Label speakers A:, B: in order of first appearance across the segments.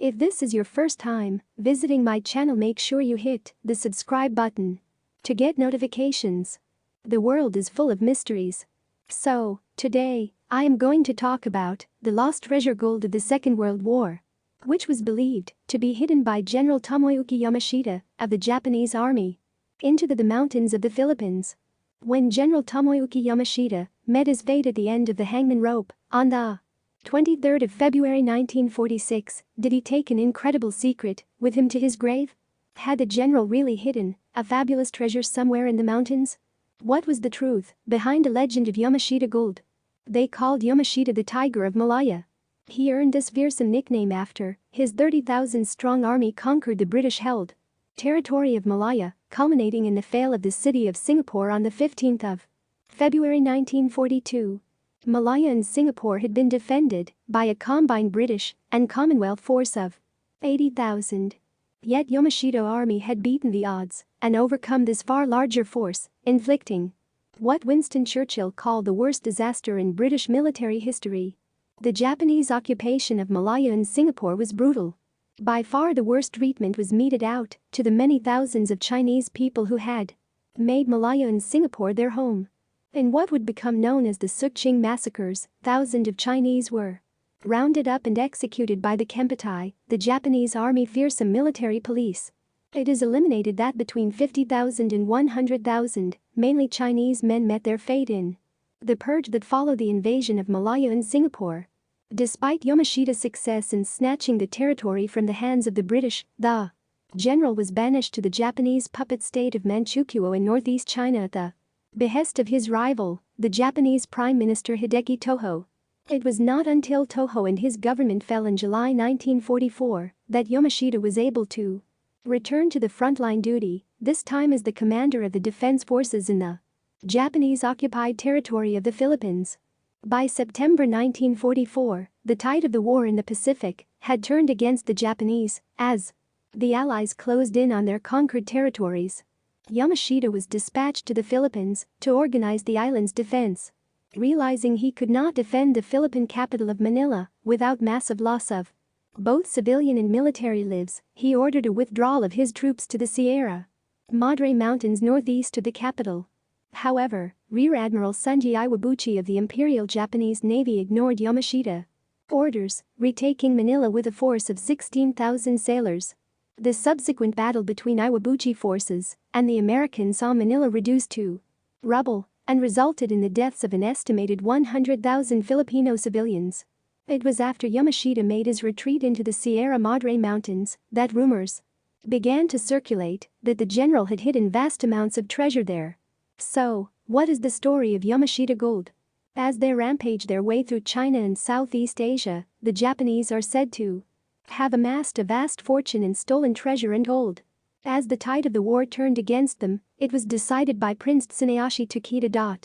A: If this is your first time visiting my channel, make sure you hit the subscribe button to get notifications. The world is full of mysteries. So, today, I am going to talk about the lost treasure gold of the Second World War, which was believed to be hidden by General Tomoyuki Yamashita of the Japanese Army into the mountains of the Philippines. When General Tomoyuki Yamashita met his fate at the end of the hangman rope on the 23rd of February 1946, did he take an incredible secret with him to his grave? Had the general really hidden a fabulous treasure somewhere in the mountains? What was the truth behind the legend of Yamashita gold? They called Yamashita the Tiger of Malaya. He earned this fearsome nickname after his 30,000-strong army conquered the British-held territory of Malaya, culminating in the fall of the city of Singapore on the 15th of February 1942. Malaya and Singapore had been defended by a combined British and Commonwealth force of 80,000. Yet Yamashita's army had beaten the odds and overcome this far larger force, inflicting what Winston Churchill called the worst disaster in British military history. The Japanese occupation of Malaya and Singapore was brutal. By far the worst treatment was meted out to the many thousands of Chinese people who had made Malaya and Singapore their home. In what would become known as the Sukching massacres, thousands of Chinese were rounded up and executed by the Kempeitai, the Japanese Army fearsome military police. It is eliminated that between 50,000 and 100,000, mainly Chinese men met their fate in the purge that followed the invasion of Malaya and Singapore. Despite Yamashita's success in snatching the territory from the hands of the British, the general was banished to the Japanese puppet state of Manchukuo in northeast China at the behest of his rival, the Japanese Prime Minister Hideki Toho. It was not until Toho and his government fell in July 1944 that Yamashita was able to return to the frontline duty, this time as the commander of the defense forces in the Japanese-occupied territory of the Philippines. By September 1944, the tide of the war in the Pacific had turned against the Japanese as the Allies closed in on their conquered territories. Yamashita was dispatched to the Philippines to organize the island's defense. Realizing he could not defend the Philippine capital of Manila without massive loss of both civilian and military lives, he ordered a withdrawal of his troops to the Sierra Madre Mountains northeast of the capital. However, Rear Admiral Sunji Iwabuchi of the Imperial Japanese Navy ignored Yamashita's orders, retaking Manila with a force of 16,000 sailors. The subsequent battle between Iwabuchi forces and the Americans saw Manila reduced to rubble and resulted in the deaths of an estimated 100,000 Filipino civilians. It was after Yamashita made his retreat into the Sierra Madre Mountains that rumors began to circulate that the general had hidden vast amounts of treasure there. So, what is the story of Yamashita gold? As they rampage their way through China and Southeast Asia, the Japanese are said to have amassed a vast fortune in stolen treasure and gold. As the tide of the war turned against them, it was decided by Prince Tsuneyoshi Takeda,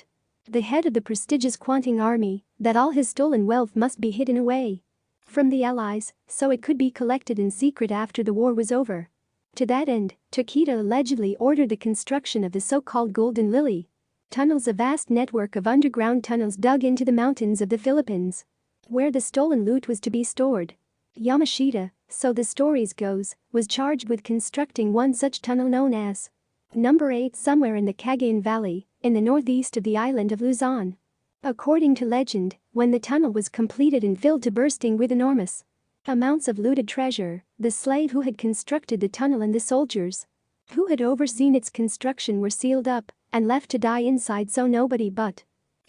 A: the head of the prestigious Kwantung army, that all his stolen wealth must be hidden away from the Allies so it could be collected in secret after the war was over. To that end, Takeda allegedly ordered the construction of the so-called Golden Lily tunnels, a vast network of underground tunnels dug into the mountains of the Philippines, where the stolen loot was to be stored. Yamashita, so the stories goes, was charged with constructing one such tunnel known as Number 8 somewhere in the Cagayan Valley, in the northeast of the island of Luzon. According to legend, when the tunnel was completed and filled to bursting with enormous amounts of looted treasure, the slave who had constructed the tunnel and the soldiers who had overseen its construction were sealed up and left to die inside so nobody but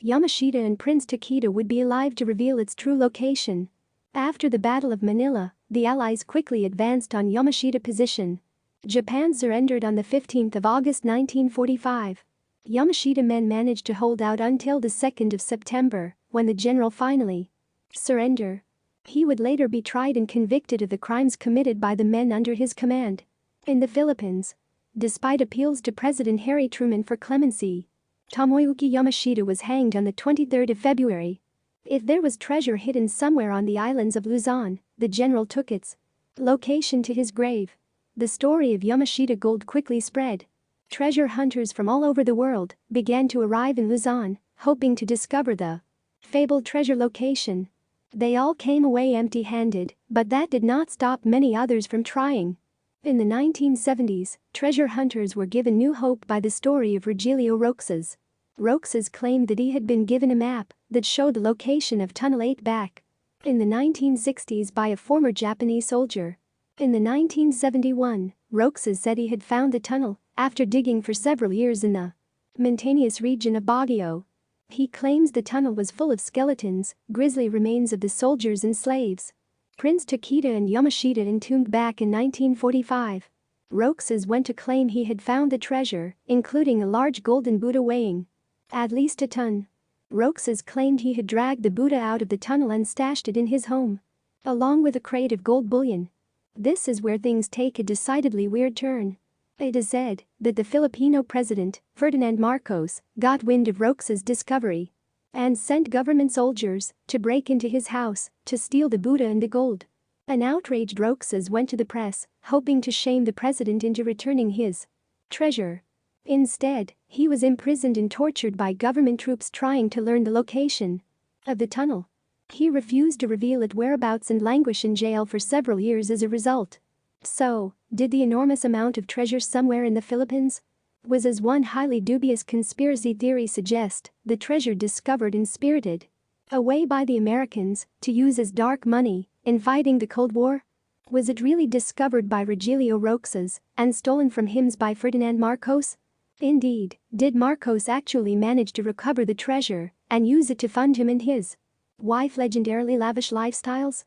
A: Yamashita and Prince Takeda would be alive to reveal its true location. After the Battle of Manila, the Allies quickly advanced on Yamashita position. Japan surrendered on the 15th of August 1945. Yamashita men managed to hold out until the 2nd of September, when the general finally surrendered. He would later be tried and convicted of the crimes committed by the men under his command. In the Philippines, despite appeals to President Harry Truman for clemency, Tomoyuki Yamashita was hanged on the 23rd of February. If there was treasure hidden somewhere on the islands of Luzon, the general took its location to his grave. The story of Yamashita gold quickly spread. Treasure hunters from all over the world began to arrive in Luzon, hoping to discover the fabled treasure location. They all came away empty-handed, but that did not stop many others from trying. In the 1970s, treasure hunters were given new hope by the story of Rogelio Roxas. Roxas claimed that he had been given a map that showed the location of Tunnel 8 back in the 1960s by a former Japanese soldier. In the 1971, Roxas said he had found the tunnel after digging for several years in the mountainous region of Baguio. He claims the tunnel was full of skeletons, grisly remains of the soldiers and slaves. Prince Takeda and Yamashita entombed back in 1945. Roxas went to claim he had found the treasure, including a large golden Buddha weighing at least a ton. Roxas claimed he had dragged the Buddha out of the tunnel and stashed it in his home, along with a crate of gold bullion. This is where things take a decidedly weird turn. It is said that the Filipino president, Ferdinand Marcos, got wind of Roxas' discovery and sent government soldiers to break into his house to steal the Buddha and the gold. An outraged Roxas went to the press, hoping to shame the president into returning his treasure. Instead, he was imprisoned and tortured by government troops trying to learn the location of the tunnel. He refused to reveal its whereabouts and languished in jail for several years as a result. So, did the enormous amount of treasure somewhere in the Philippines? Was, as one highly dubious conspiracy theory suggests, the treasure discovered and spirited away by the Americans to use as dark money in fighting the Cold War? Was it really discovered by Rogelio Roxas and stolen from him by Ferdinand Marcos? Indeed, did Marcos actually manage to recover the treasure and use it to fund him and his wife legendarily lavish lifestyles?